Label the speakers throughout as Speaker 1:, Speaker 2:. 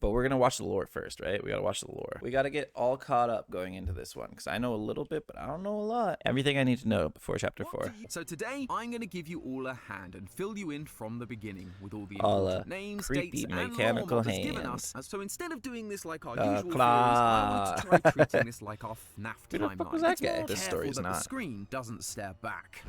Speaker 1: But we're gonna watch the lore first, right? We gotta watch the lore. We gotta get all caught up going into this one because I know a little bit, but I don't know a lot. Everything I need to know before chapter 4.
Speaker 2: So today, I'm going to give you all a hand and fill you in from the beginning with all the
Speaker 1: All
Speaker 2: important names,
Speaker 1: creepy
Speaker 2: dates, and
Speaker 1: mechanical
Speaker 2: lore Mother's given
Speaker 1: hands.
Speaker 2: us. So instead of doing this like our usual theories,
Speaker 1: claw.
Speaker 2: I want to try treating this like our FNAF
Speaker 1: Who the fuck was
Speaker 2: timeline.
Speaker 1: that
Speaker 2: It's
Speaker 1: guy?
Speaker 2: more
Speaker 1: This
Speaker 2: careful
Speaker 1: story's
Speaker 2: that the
Speaker 1: not.
Speaker 2: screen doesn't stare back.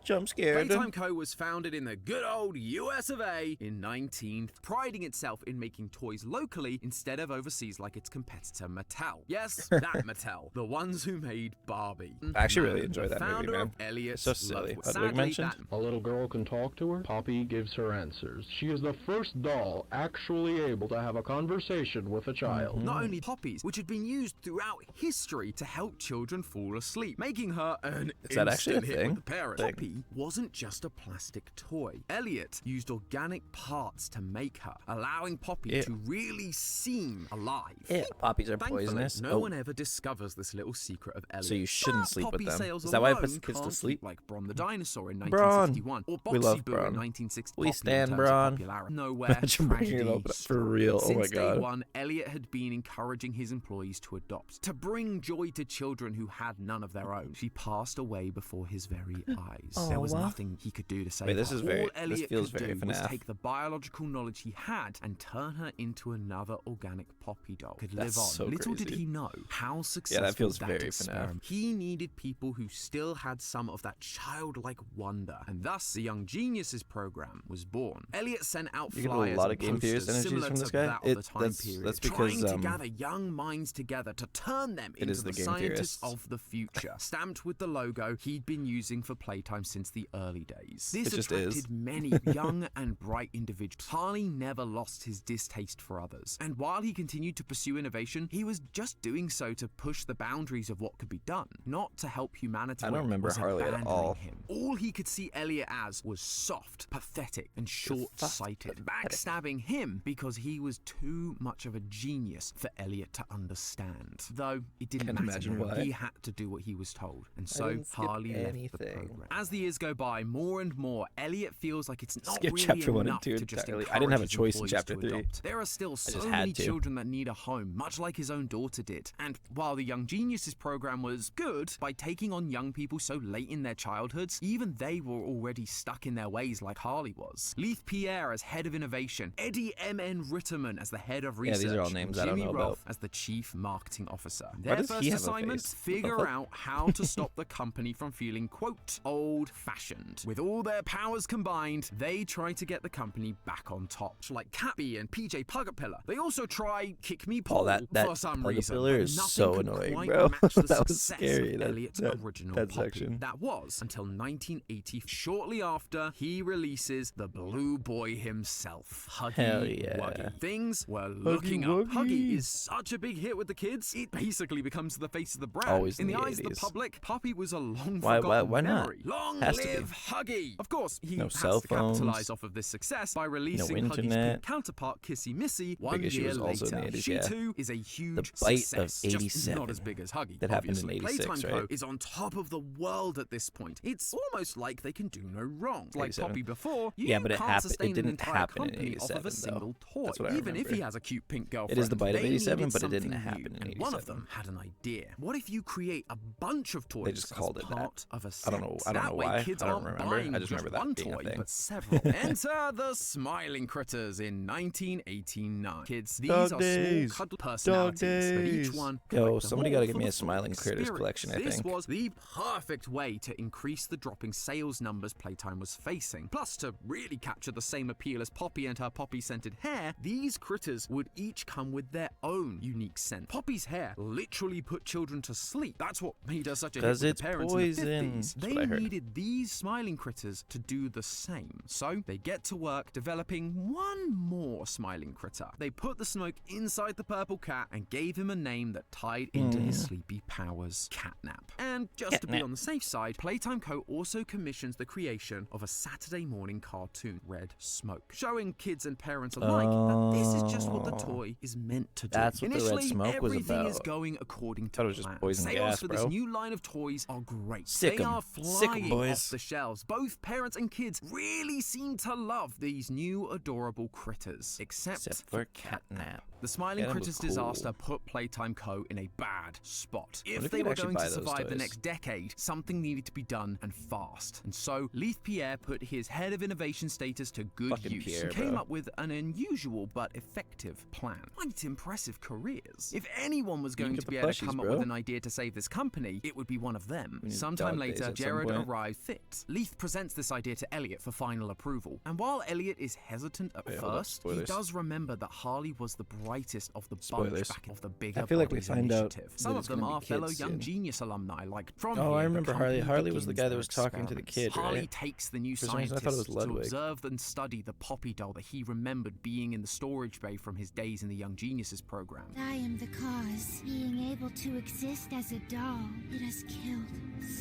Speaker 1: Jump scared.
Speaker 2: Playtime Co. was founded in the good old US of A in 19th, priding itself in making toys locally instead of overseas like its competitor Mattel. Yes, that Mattel, the ones who made Barbie.
Speaker 1: I actually really enjoy that movie,
Speaker 2: founder
Speaker 1: man.
Speaker 2: of Elliot's
Speaker 1: So silly.
Speaker 2: Love.
Speaker 1: Ludwig
Speaker 2: Sadly,
Speaker 1: mentioned?
Speaker 2: that
Speaker 3: A little girl can talk to her. Poppy gives her answers. She is the first doll actually able to have a conversation with a child.
Speaker 2: not only poppies, which had been used throughout history to help children fall asleep, making her an
Speaker 1: Is that actually a
Speaker 2: instant hit
Speaker 1: thing?
Speaker 2: with the parents.
Speaker 1: Thing.
Speaker 2: Poppy wasn't just a plastic toy. Elliot used organic parts to make her, allowing Poppy
Speaker 1: Ew.
Speaker 2: to really seem alive.
Speaker 1: Yeah, poppies are
Speaker 2: Thankfully,
Speaker 1: poisonous.
Speaker 2: no one ever discovers this little secret of Elliot.
Speaker 1: So you shouldn't
Speaker 2: But
Speaker 1: sleep with
Speaker 2: Poppy
Speaker 1: them.
Speaker 2: sales
Speaker 1: Is that why it
Speaker 2: alone
Speaker 1: puts kids to
Speaker 2: can't
Speaker 1: sleep?
Speaker 2: keep, like Bron the dinosaur in
Speaker 1: Bron.
Speaker 2: 1961, or
Speaker 1: We love
Speaker 2: Boxy Boo
Speaker 1: Bron.
Speaker 2: in 1960.
Speaker 1: We stand Bron.
Speaker 2: Nowhere,
Speaker 1: Imagine bringing it
Speaker 2: tragedy,
Speaker 1: up for real. Oh my
Speaker 2: Since day
Speaker 1: god.
Speaker 2: one, Elliot had been encouraging his employees to adopt, to bring joy to children who had none of their own. She passed away before his very eyes. There was
Speaker 1: Aw.
Speaker 2: nothing he could do to save
Speaker 1: Wait, this
Speaker 2: her.
Speaker 1: is very-
Speaker 2: All
Speaker 1: this
Speaker 2: Elliot
Speaker 1: feels
Speaker 2: could
Speaker 1: very
Speaker 2: do was
Speaker 1: FNAF.
Speaker 2: take the biological knowledge he had and turn her into another organic poppy doll. Could
Speaker 1: That's
Speaker 2: live on.
Speaker 1: so
Speaker 2: Little did
Speaker 1: crazy.
Speaker 2: he know how successful
Speaker 1: Yeah, that feels
Speaker 2: that
Speaker 1: very FNAF.
Speaker 2: experiment. He needed people who still had some of that childlike wonder, and thus the Young Geniuses program was born. Elliot sent out
Speaker 1: You get a
Speaker 2: flyers
Speaker 1: lot
Speaker 2: and
Speaker 1: of game theorist
Speaker 2: posters
Speaker 1: energies
Speaker 2: similar
Speaker 1: from this
Speaker 2: to
Speaker 1: guy?
Speaker 2: that of the time period,
Speaker 1: That's
Speaker 2: trying
Speaker 1: because
Speaker 2: to gather young minds together to turn them
Speaker 1: it
Speaker 2: into
Speaker 1: is the
Speaker 2: the
Speaker 1: game
Speaker 2: scientists
Speaker 1: theorists.
Speaker 2: of the future, stamped with the logo he'd been using for Playtime since the early days. This
Speaker 1: It just
Speaker 2: attracted
Speaker 1: is.
Speaker 2: many young and bright individuals. Harley never lost his distaste for others, and while he continued to pursue innovation, he was just doing so to push the boundaries of what could be done, not to help humanity.
Speaker 1: I don't remember
Speaker 2: was
Speaker 1: Harley at
Speaker 2: abandoning
Speaker 1: all.
Speaker 2: Him. All he could see Elliot as was soft, pathetic, and short-sighted, backstabbing him because he was too much of a genius for Elliot to understand. Though it didn't
Speaker 1: Can't
Speaker 2: matter.
Speaker 1: imagine
Speaker 2: now.
Speaker 1: why.
Speaker 2: He had to do what he was told, and so
Speaker 1: didn't skip
Speaker 2: Harley left the
Speaker 1: anything.
Speaker 2: program. As the years go by, more and more, Elliot feels like it's not
Speaker 1: Skip
Speaker 2: really
Speaker 1: chapter 1 and
Speaker 2: enough
Speaker 1: 2
Speaker 2: to just
Speaker 1: entirely. I
Speaker 2: encourage
Speaker 1: didn't have a
Speaker 2: his
Speaker 1: choice in
Speaker 2: employees
Speaker 1: chapter
Speaker 2: to
Speaker 1: 3.
Speaker 2: adopt. There are still so
Speaker 1: just
Speaker 2: many
Speaker 1: had to.
Speaker 2: children that need a home, much like his own daughter did. And while the Young Geniuses program was good by taking on young people so late in their childhoods, even they were already stuck in their ways like Harley was. Leith Pierre as head of innovation, Eddie M.N. Ritterman as the head of
Speaker 1: Yeah,
Speaker 2: research,
Speaker 1: these are all names I don't
Speaker 2: Jimmy
Speaker 1: know about.
Speaker 2: Rolfe as the chief marketing officer.
Speaker 1: Why
Speaker 2: Their
Speaker 1: does he
Speaker 2: first
Speaker 1: have a
Speaker 2: assignment,
Speaker 1: face?
Speaker 2: figure out how to stop the company from feeling, quote, old-fashioned. With all their powers combined, they try to get the company back on top. Like Cappy and PJ Pugapillar. They also try Kick Me Paul
Speaker 1: that
Speaker 2: for some reason.
Speaker 1: Pugapillar
Speaker 2: but
Speaker 1: is
Speaker 2: nothing
Speaker 1: so
Speaker 2: could
Speaker 1: annoying,
Speaker 2: quite
Speaker 1: bro.
Speaker 2: match the
Speaker 1: That was
Speaker 2: success
Speaker 1: scary,
Speaker 2: of
Speaker 1: that-
Speaker 2: Elliot's
Speaker 1: that-
Speaker 2: original
Speaker 1: that
Speaker 2: Poppy.
Speaker 1: section.
Speaker 2: That was until 1980. Shortly after, he releases the Blue Boy himself, Huggy
Speaker 1: Hell yeah.
Speaker 2: Wuggy. Things were looking up.
Speaker 1: Wuggy.
Speaker 2: Huggy is such a big hit with the kids, it basically becomes the face of the brand.
Speaker 1: Always
Speaker 2: in
Speaker 1: in
Speaker 2: the
Speaker 1: the
Speaker 2: eyes of the
Speaker 1: 80s.
Speaker 2: public, Poppy was a long
Speaker 1: Why
Speaker 2: forgotten
Speaker 1: not?
Speaker 2: memory. Long
Speaker 1: Has to be.
Speaker 2: live Huggy! Of course, he
Speaker 1: No
Speaker 2: has
Speaker 1: cell
Speaker 2: to capitalize
Speaker 1: phones.
Speaker 2: off of this success by releasing Huggy's
Speaker 1: internet.
Speaker 2: pink counterpart, Kissy Missy, one
Speaker 1: Big issue
Speaker 2: year
Speaker 1: was also in
Speaker 2: later.
Speaker 1: the 80s,
Speaker 2: She
Speaker 1: yeah.
Speaker 2: too is a huge
Speaker 1: The Bite
Speaker 2: success,
Speaker 1: of
Speaker 2: just
Speaker 1: 87.
Speaker 2: not as big as Huggy.
Speaker 1: That happened in
Speaker 2: obviously.
Speaker 1: 86,
Speaker 2: Playtime
Speaker 1: right?
Speaker 2: Co. is on top of the world at this point. It's almost like they can do no wrong. Like
Speaker 1: 87.
Speaker 2: Poppy before, you
Speaker 1: Yeah, but it
Speaker 2: can't
Speaker 1: happened-
Speaker 2: sustain
Speaker 1: it didn't
Speaker 2: an entire
Speaker 1: happen in
Speaker 2: company off of
Speaker 1: 87
Speaker 2: a single
Speaker 1: though.
Speaker 2: toy.
Speaker 1: That's what I
Speaker 2: Even if
Speaker 1: remember.
Speaker 2: he has a cute pink girlfriend,
Speaker 1: It is the Bite of
Speaker 2: they
Speaker 1: 87,
Speaker 2: needed
Speaker 1: but it didn't
Speaker 2: something
Speaker 1: happen
Speaker 2: new.
Speaker 1: in
Speaker 2: And one of
Speaker 1: 87.
Speaker 2: them had an idea. What if you create a bunch of toys
Speaker 1: just called
Speaker 2: as
Speaker 1: it that.
Speaker 2: part of a set?
Speaker 1: I don't know
Speaker 2: That way
Speaker 1: why.
Speaker 2: kids
Speaker 1: I don't
Speaker 2: aren't
Speaker 1: remember.
Speaker 2: buying
Speaker 1: I just remember that
Speaker 2: one
Speaker 1: being a
Speaker 2: toy,
Speaker 1: thing.
Speaker 2: but several. Enter the Smiling Critters in 1989. Kids, these
Speaker 1: Dog
Speaker 2: are
Speaker 1: days.
Speaker 2: small cuddle personalities, but each
Speaker 1: days.
Speaker 2: one
Speaker 1: Yo,
Speaker 2: collect the
Speaker 1: somebody
Speaker 2: whole
Speaker 1: gotta give
Speaker 2: for
Speaker 1: me
Speaker 2: the
Speaker 1: a Smiling
Speaker 2: full
Speaker 1: Critters
Speaker 2: experience.
Speaker 1: collection, I
Speaker 2: This
Speaker 1: think.
Speaker 2: was the perfect way to increase the dropping sales numbers Playtime was facing. Plus, to really capture the same appeal as Poppy and her poppy-scented hair, these critters would each come with their own unique scent. Poppy's hair literally put children to sleep. That's what made her such a hit
Speaker 1: 'Cause
Speaker 2: with
Speaker 1: it's
Speaker 2: the parents
Speaker 1: poison.
Speaker 2: in the 50s.
Speaker 1: That's what I
Speaker 2: They
Speaker 1: heard.
Speaker 2: needed these Smiling Critters to do the same. So they get to work developing one more Smiling Critter. They put the smoke inside the purple cat and gave him a name that tied into his sleepy powers, Catnap. And just to be
Speaker 1: Catnap.
Speaker 2: on the safe side, Playtime Co. also commissions the creation of a Saturday morning cartoon, Red Smoke, showing kids and parents alike that this is just what the toy is meant to do.
Speaker 1: That's what the Red
Speaker 2: Initially,
Speaker 1: Smoke was
Speaker 2: everything is
Speaker 1: about.
Speaker 2: going according
Speaker 1: Thought
Speaker 2: to
Speaker 1: it was just
Speaker 2: plan.
Speaker 1: poison
Speaker 2: Sales
Speaker 1: gas,
Speaker 2: for this
Speaker 1: bro.
Speaker 2: new line of toys are great.
Speaker 1: Sick
Speaker 2: They
Speaker 1: 'em.
Speaker 2: are
Speaker 1: Sick 'em,
Speaker 2: flying
Speaker 1: toys.
Speaker 2: off the shelves. Both parents and kids really seem to love these new adorable critters, except
Speaker 1: for Catnap.
Speaker 2: The Smiling
Speaker 1: Catnap was
Speaker 2: Critters
Speaker 1: cool.
Speaker 2: disaster put Playtime Co. in a bad spot.
Speaker 1: What
Speaker 2: If
Speaker 1: if
Speaker 2: they
Speaker 1: you could
Speaker 2: were
Speaker 1: actually
Speaker 2: going to
Speaker 1: buy those
Speaker 2: survive the
Speaker 1: toys?
Speaker 2: next decade, something needed to be done, and fast. And so, Leith Pierre put his head of innovation status to good
Speaker 1: Fucking
Speaker 2: use
Speaker 1: Pierre,
Speaker 2: and came
Speaker 1: bro.
Speaker 2: up with an unusual but effective plan. Quite impressive careers. If anyone was going
Speaker 1: get
Speaker 2: to
Speaker 1: the
Speaker 2: be able to
Speaker 1: plushies,
Speaker 2: come up
Speaker 1: bro.
Speaker 2: with an idea to save this company, it would be one of them.
Speaker 1: We need
Speaker 2: Sometime
Speaker 1: dog days
Speaker 2: later,
Speaker 1: at some
Speaker 2: Jared
Speaker 1: point.
Speaker 2: arrives fit. Leith presents this idea to Elliot for final approval. And while Elliot is hesitant at
Speaker 1: Wait, hold up,
Speaker 2: first, he
Speaker 1: spoilers.
Speaker 2: does remember that Harley was the brightest of the bunch
Speaker 1: Spoilers.
Speaker 2: back of the bigger
Speaker 1: I feel like we
Speaker 2: Bodies
Speaker 1: find out
Speaker 2: initiative.
Speaker 1: that
Speaker 2: Some
Speaker 1: it's
Speaker 2: of them
Speaker 1: gonna be
Speaker 2: are fellow
Speaker 1: kids
Speaker 2: Young
Speaker 1: soon.
Speaker 2: Genius alumni, like from
Speaker 1: Oh, I
Speaker 2: here, the
Speaker 1: remember Harley.
Speaker 2: company
Speaker 1: Harley was the
Speaker 2: begins
Speaker 1: guy that
Speaker 2: their
Speaker 1: was talking to the
Speaker 2: experiments.
Speaker 1: kid,
Speaker 2: Harley
Speaker 1: right?
Speaker 2: takes the new
Speaker 1: For some reason, I thought it was
Speaker 2: scientists to
Speaker 1: Ludwig.
Speaker 2: observe and study the Poppy doll that he remembered being in the storage bay from his days in the Young Geniuses program.
Speaker 4: I am the cause. Being able to exist as a doll, it has killed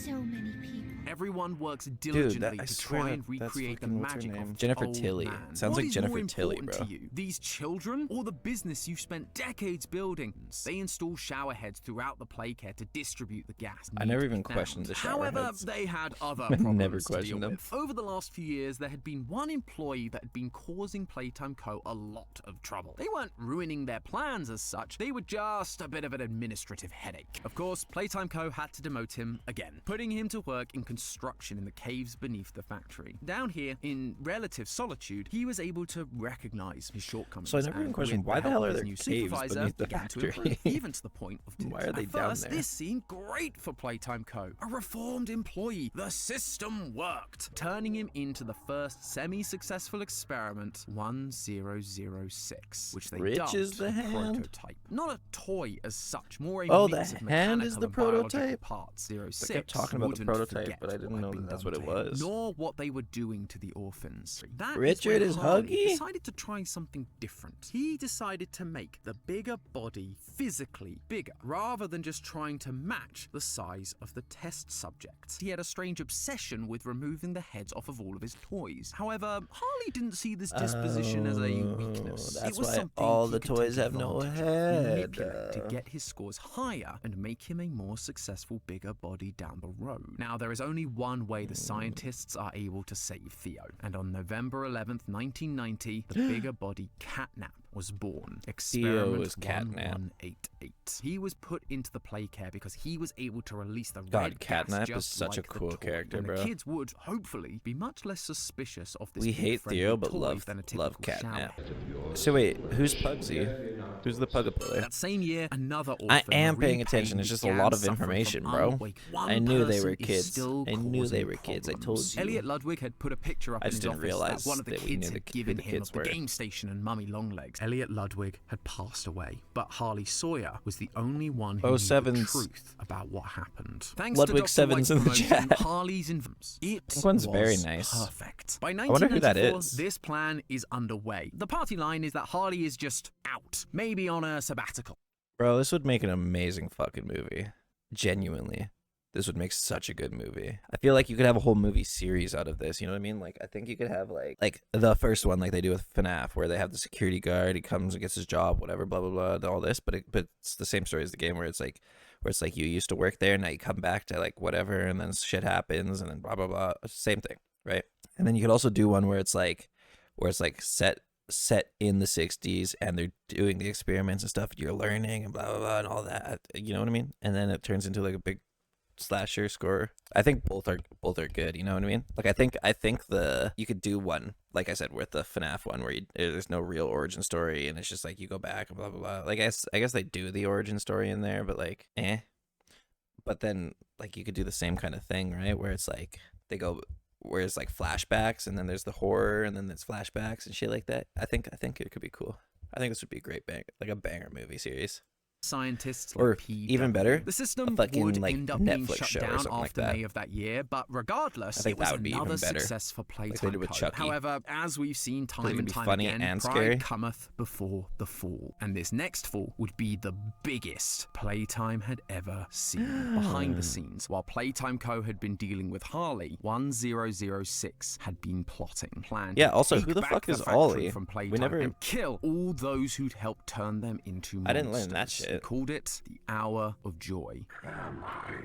Speaker 4: so many people.
Speaker 2: Everyone works
Speaker 1: Dude,
Speaker 2: diligently
Speaker 1: I
Speaker 2: to
Speaker 1: swear
Speaker 2: try and
Speaker 1: that's
Speaker 2: recreate the
Speaker 1: fucking- what's her
Speaker 2: magic
Speaker 1: name?
Speaker 2: of
Speaker 1: Jennifer
Speaker 2: old
Speaker 1: Tilly.
Speaker 2: man.
Speaker 1: Sounds
Speaker 2: What
Speaker 1: like
Speaker 2: is
Speaker 1: Jennifer
Speaker 2: more
Speaker 1: Tilly,
Speaker 2: important
Speaker 1: bro.
Speaker 2: to you, these children or the business you've spent decades building? They install shower heads throughout the playcare to distribute the gas.
Speaker 1: I never
Speaker 2: needed
Speaker 1: even
Speaker 2: down.
Speaker 1: questioned the shower
Speaker 2: However,
Speaker 1: heads.
Speaker 2: they had other
Speaker 1: I
Speaker 2: problems
Speaker 1: never
Speaker 2: to deal
Speaker 1: questioned them.
Speaker 2: with. Over the last few years, there had been one employee that had been causing Playtime Co. a lot of trouble. They weren't ruining their plans as such, they were just a bit of an administrative headache. Of course, Playtime Co. had to demote him again, putting him to work in construction in the caves beneath the factory. Down here, in relative solitude, he was able to recognize his shortcomings.
Speaker 1: So I never even
Speaker 2: and
Speaker 1: questioned,
Speaker 2: with
Speaker 1: why the hell
Speaker 2: help
Speaker 1: are
Speaker 2: of
Speaker 1: there
Speaker 2: his new
Speaker 1: caves
Speaker 2: supervisor,
Speaker 1: beneath the
Speaker 2: began to
Speaker 1: factory?
Speaker 2: improve, even to the point of tears.
Speaker 1: Why are they
Speaker 2: At
Speaker 1: down
Speaker 2: first,
Speaker 1: there?
Speaker 2: This seemed great for Playtime Co. A reformed employee. The system worked, turning him into the first semi-successful experiment 1006, which they
Speaker 1: Rich
Speaker 2: dubbed
Speaker 1: is the
Speaker 2: a
Speaker 1: hand?
Speaker 2: prototype. Not a toy as such, more a
Speaker 1: Oh,
Speaker 2: mix
Speaker 1: the
Speaker 2: of
Speaker 1: hand
Speaker 2: mechanical
Speaker 1: is the
Speaker 2: and biological
Speaker 1: prototype?
Speaker 2: parts.
Speaker 1: I
Speaker 2: 06
Speaker 1: kept talking about the
Speaker 2: wouldn't
Speaker 1: prototype,
Speaker 2: forget
Speaker 1: but I didn't
Speaker 2: what
Speaker 1: know
Speaker 2: had been
Speaker 1: that that's
Speaker 2: done
Speaker 1: what it
Speaker 2: to him,
Speaker 1: was.
Speaker 2: nor what they were doing to the orphans. That
Speaker 1: Richard
Speaker 2: is
Speaker 1: is
Speaker 2: when Harley
Speaker 1: Huggy?
Speaker 2: decided to try something different. He decided to make the bigger body physically bigger, rather than just trying to match the size of the test subjects. He had a strange obsession with removing the heads off of all of his toys. However, Harley didn't see this disposition as a weakness.
Speaker 1: That's
Speaker 2: it was
Speaker 1: why
Speaker 2: something
Speaker 1: all
Speaker 2: he
Speaker 1: the
Speaker 2: could
Speaker 1: toys
Speaker 2: take
Speaker 1: have no
Speaker 2: advantage of,
Speaker 1: head.
Speaker 2: manipulate to get his scores higher and make him a more successful bigger body down the road. Now, there is only one way the scientists are able to save Theo, and on November 11th, 1990, the bigger body Catnap was born. Experiment
Speaker 1: is Catnap.
Speaker 2: 1188. He was put into the play care because he was able to release the
Speaker 1: God,
Speaker 2: red gas
Speaker 1: Catnap is
Speaker 2: just
Speaker 1: such a
Speaker 2: like the
Speaker 1: cool
Speaker 2: toy,
Speaker 1: character,
Speaker 2: and
Speaker 1: bro.
Speaker 2: the kids would hopefully be much less suspicious of this
Speaker 1: We
Speaker 2: big
Speaker 1: hate
Speaker 2: friendly
Speaker 1: Theo, but
Speaker 2: toy
Speaker 1: love
Speaker 2: than a
Speaker 1: love
Speaker 2: typical shower
Speaker 1: Catnap. So wait, who's Pugsy? Who's the Pugapillar?
Speaker 2: That same year, another orphan,
Speaker 1: I am
Speaker 2: Marie
Speaker 1: paying attention.
Speaker 2: Payne,
Speaker 1: It's just a
Speaker 2: began
Speaker 1: lot of
Speaker 2: suffering from
Speaker 1: information, bro.
Speaker 2: unawake. One
Speaker 1: I knew they
Speaker 2: person
Speaker 1: were
Speaker 2: is
Speaker 1: kids.
Speaker 2: still
Speaker 1: I knew they
Speaker 2: causing
Speaker 1: were kids. I
Speaker 2: problems.
Speaker 1: told you.
Speaker 2: Elliot Ludwig had put a picture up
Speaker 1: I
Speaker 2: in
Speaker 1: just
Speaker 2: his
Speaker 1: didn't
Speaker 2: office
Speaker 1: realize
Speaker 2: that one of the
Speaker 1: that we
Speaker 2: kids
Speaker 1: knew
Speaker 2: had
Speaker 1: who
Speaker 2: given
Speaker 1: the
Speaker 2: him
Speaker 1: kids
Speaker 2: of the
Speaker 1: were.
Speaker 2: game station and Mummy Longlegs. Elliot Ludwig had passed away, but Harley Sawyer was the only one who knew the
Speaker 1: 07's
Speaker 2: truth about what happened. Thanks
Speaker 1: Ludwig
Speaker 2: to Dr. White's
Speaker 1: 7's in the
Speaker 2: promotion,
Speaker 1: chat.
Speaker 2: Harley's influence. It
Speaker 1: one's
Speaker 2: was
Speaker 1: very nice.
Speaker 2: perfect. By
Speaker 1: I wonder who that
Speaker 2: 1994,
Speaker 1: is.
Speaker 2: this plan is underway. The party line is that Harley is just out, maybe on a sabbatical.
Speaker 1: Bro, this would make an amazing fucking movie. Genuinely. This would make such a good movie. I feel like you could have a whole movie series out of this, you know what I mean? Like, I think you could have, like the first one, like they do with FNAF, where they have the security guard, he comes and gets his job, whatever, blah, blah, blah, and all this, but it's the same story as the game, where it's like you used to work there, now you come back to, like, whatever, and then shit happens, and then blah, blah, blah. Same thing, right? And then you could also do one where it's like set in the 60s, and they're doing the experiments and stuff, you're learning, and blah, blah, blah, and all that, you know what I mean? And then it turns into, like, a big slasher score. I think both are good, you know what I mean? Like, I think you could do one, like I said, with the FNAF one, where there's no real origin story, and it's just like you go back and blah blah blah. Like, I guess they do the origin story in there, but like, but then, like, you could do the same kind of thing, right, where it's like where it's like flashbacks, and then there's the horror, and then there's flashbacks and shit like that. I think it could be cool. I think this would be a great a banger movie series.
Speaker 2: Scientists
Speaker 1: Or
Speaker 2: like PW.
Speaker 1: even better,
Speaker 2: the system
Speaker 1: a fucking,
Speaker 2: would
Speaker 1: like,
Speaker 2: end up being
Speaker 1: Netflix
Speaker 2: shut
Speaker 1: show or
Speaker 2: down
Speaker 1: something like
Speaker 2: after
Speaker 1: that.
Speaker 2: May of that year, but regardless,
Speaker 1: I think
Speaker 2: it was
Speaker 1: that would be even
Speaker 2: another
Speaker 1: better.
Speaker 2: success for
Speaker 1: Like they
Speaker 2: Playtime
Speaker 1: did with
Speaker 2: Co.
Speaker 1: Chucky.
Speaker 2: However, as we've seen time
Speaker 1: it'd
Speaker 2: and
Speaker 1: be
Speaker 2: time
Speaker 1: funny
Speaker 2: again,
Speaker 1: and
Speaker 2: pride
Speaker 1: scary.
Speaker 2: cometh before the fall, and this next fall would be the biggest Playtime had ever seen. Behind the scenes, while Playtime Co. had been dealing with Harley, 1006 had been plotting, planned
Speaker 1: Yeah,
Speaker 2: to
Speaker 1: also,
Speaker 2: take
Speaker 1: who the
Speaker 2: back
Speaker 1: fuck is
Speaker 2: factory
Speaker 1: Ollie?
Speaker 2: from
Speaker 1: We
Speaker 2: Playtime
Speaker 1: never-
Speaker 2: and kill all those who'd helped turn them into monsters.
Speaker 1: I didn't learn that shit. it.
Speaker 2: called it the Hour of Joy.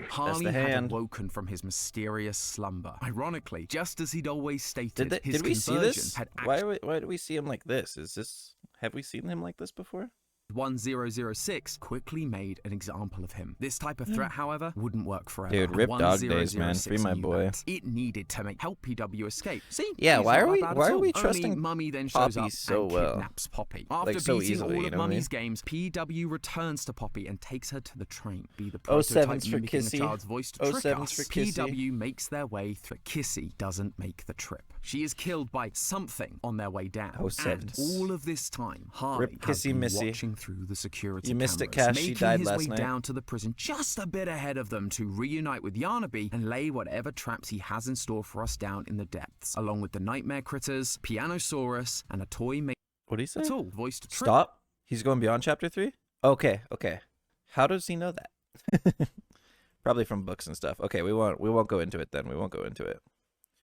Speaker 2: Harley
Speaker 1: the
Speaker 2: had
Speaker 1: hand.
Speaker 2: awoken from his mysterious slumber. Ironically, just as he'd always stated,
Speaker 1: Did
Speaker 2: his
Speaker 1: we see
Speaker 2: conversion
Speaker 1: this?
Speaker 2: had
Speaker 1: Why do we see him like this? Have we seen him like this before?
Speaker 2: 1006 quickly made an example of him. This type of threat, however, wouldn't work forever.
Speaker 1: Dude, rip
Speaker 2: And
Speaker 1: dog days, man.
Speaker 2: 1006
Speaker 1: Free my
Speaker 2: knew
Speaker 1: boy.
Speaker 2: that. It needed to help PW escape. See?
Speaker 1: Yeah,
Speaker 2: he's
Speaker 1: why
Speaker 2: not
Speaker 1: are
Speaker 2: that
Speaker 1: we
Speaker 2: bad at
Speaker 1: why are
Speaker 2: all.
Speaker 1: we
Speaker 2: Only
Speaker 1: trusting
Speaker 2: Mummy then shows
Speaker 1: Poppy
Speaker 2: up
Speaker 1: so
Speaker 2: and
Speaker 1: well?
Speaker 2: kidnaps Poppy. After
Speaker 1: Like, so
Speaker 2: beating
Speaker 1: easily,
Speaker 2: all
Speaker 1: you
Speaker 2: of
Speaker 1: know what I
Speaker 2: Mummy's
Speaker 1: mean?
Speaker 2: games, PW returns to Poppy and takes her to the train. Be the
Speaker 1: Oh,
Speaker 2: prototype
Speaker 1: sevens for
Speaker 2: mimicking a
Speaker 1: Kissy.
Speaker 2: child's voice to
Speaker 1: Oh,
Speaker 2: trick
Speaker 1: sevens
Speaker 2: us.
Speaker 1: for Kissy.
Speaker 2: PW makes their way through. Kissy doesn't make the trip. She is killed by something on their way down.
Speaker 1: Oh,
Speaker 2: and
Speaker 1: sevens.
Speaker 2: all of this time, Harley
Speaker 1: Rip
Speaker 2: has
Speaker 1: Kissy
Speaker 2: been
Speaker 1: Missy.
Speaker 2: watching through the security
Speaker 1: You missed it,
Speaker 2: cameras,
Speaker 1: Cash. She
Speaker 2: making
Speaker 1: died
Speaker 2: his
Speaker 1: last
Speaker 2: way
Speaker 1: night.
Speaker 2: down to the prison just a bit ahead of them to reunite with Yarnaby and lay whatever traps he has in store for us down in the depths, along with the nightmare critters, Pianosaurus, and a toy made
Speaker 1: What do you say?
Speaker 2: at all voiced Trip.
Speaker 1: Stop. He's going beyond chapter 3? Okay. How does he know that? Probably from books and stuff. Okay, we won't go into it then. We won't go into it.